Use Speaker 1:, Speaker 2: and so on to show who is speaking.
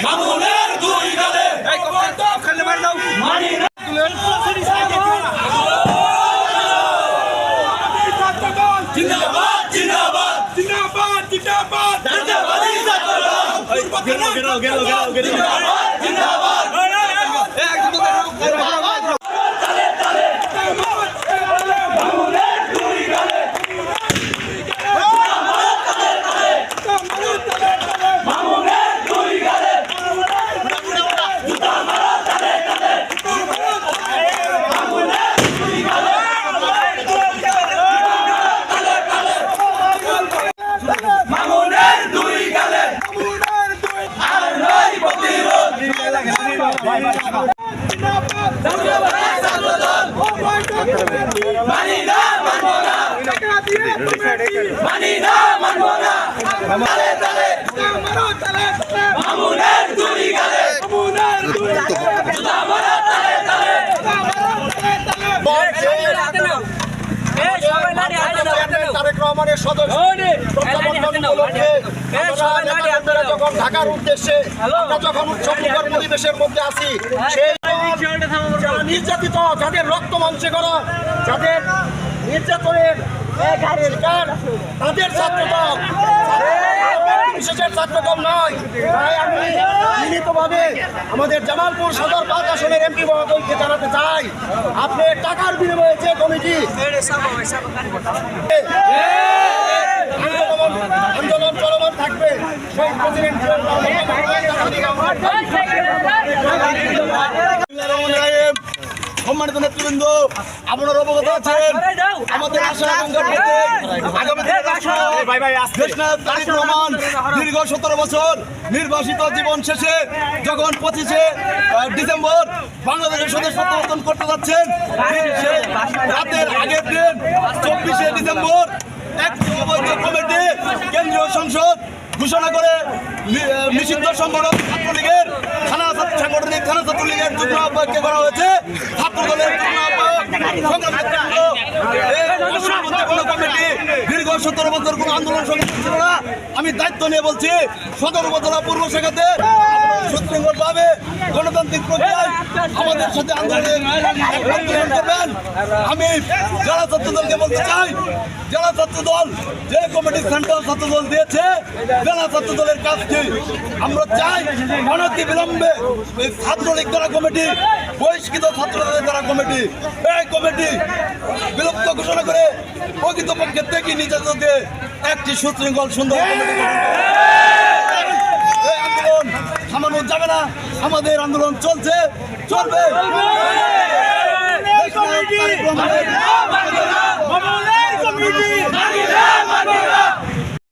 Speaker 1: মামুনের দুই গালে মানি না জিন্দাবাদ জিন্দাবাদ জিন্দাবাদ জিন্দাবাদ জিন্দাবাদ জিন্দাবাদ মামুনের দুই গালে তারেক রহমানের সদস্য যখন ঢাকার উদ্দেশ্যে আমরা যখন উৎসবমুখর পরিবেশের মধ্যে আছি সেই যারা নির্যাতিত, যাদের রক্ত মাংসে করা, যাদের নির্যাতনের শিকার, তাদের ছাত্রদল বিশেষের ছাত্রদল নয়। তাই আমি মিলিতভাবে আমাদের জামালপুর সদর 5 আসনের এমপি মহোদয়কে জানাতে চাই, আপনি টাকার বিনিময়ে যে কমিটি আন্দোলন চলমান থাকবে সেই প্রেসিডেন্ট সম্মানিত নেতৃবৃন্দ, আপনারা অবগত আছেন আমাদের আশা আগামী তারেক রহমান দীর্ঘ 17 বছর নির্বাসিত জীবন শেষে যখন 25শে ডিসেম্বর বাংলাদেশের সদস্য প্রত্যাবর্তন করতে যাচ্ছেন, রাতের আগের দিন 24শে ডিসেম্বর একটি অবৈধ কমিটি কেন্দ্রীয় সংসদ ঘোষণা করে নিষিদ্ধ সংগঠন ছাত্রলীগের সাংগঠনিক থানা ছাত্রলীগের যুগ্ম আহ্বায়ককে করা হয়েছে। ছাত্রদলের যুগ্ম আহ্বায়ক কমিটি দীর্ঘ 17 বছর কোন আন্দোলন সংগঠন ছিল না। আমি দায়িত্ব নিয়ে বলছি, সদর উপজেলা পূর্ব শাখাতে সুশৃঙ্খল ভাবে গণতান্ত্রিক প্রক্রিয়ায় আমাদের সাথে আন্দোলন করবেন। আমি জেলা ছাত্রদলকে বলতে চাই, জেলা ছাত্রদল যে কমিটি সেন্ট্রাল ছাত্রদল দিয়েছে, জেলা ছাত্রদলের কাজ কি? আমরা চাই অনতি বিলম্বে এই ছাত্রলীগ দ্বারা কমিটি, বহিষ্কৃত ছাত্রদের দ্বারা কমিটি, এই কমিটি বিলুপ্ত ঘোষণা করে প্রকৃতপক্ষে থেকে নির্যাতন দিয়ে একটি সুশৃঙ্খল সুন্দর কমিটি আন্দোলন থামানো যাবে না। আমাদের আন্দোলন চলছে, চলবে।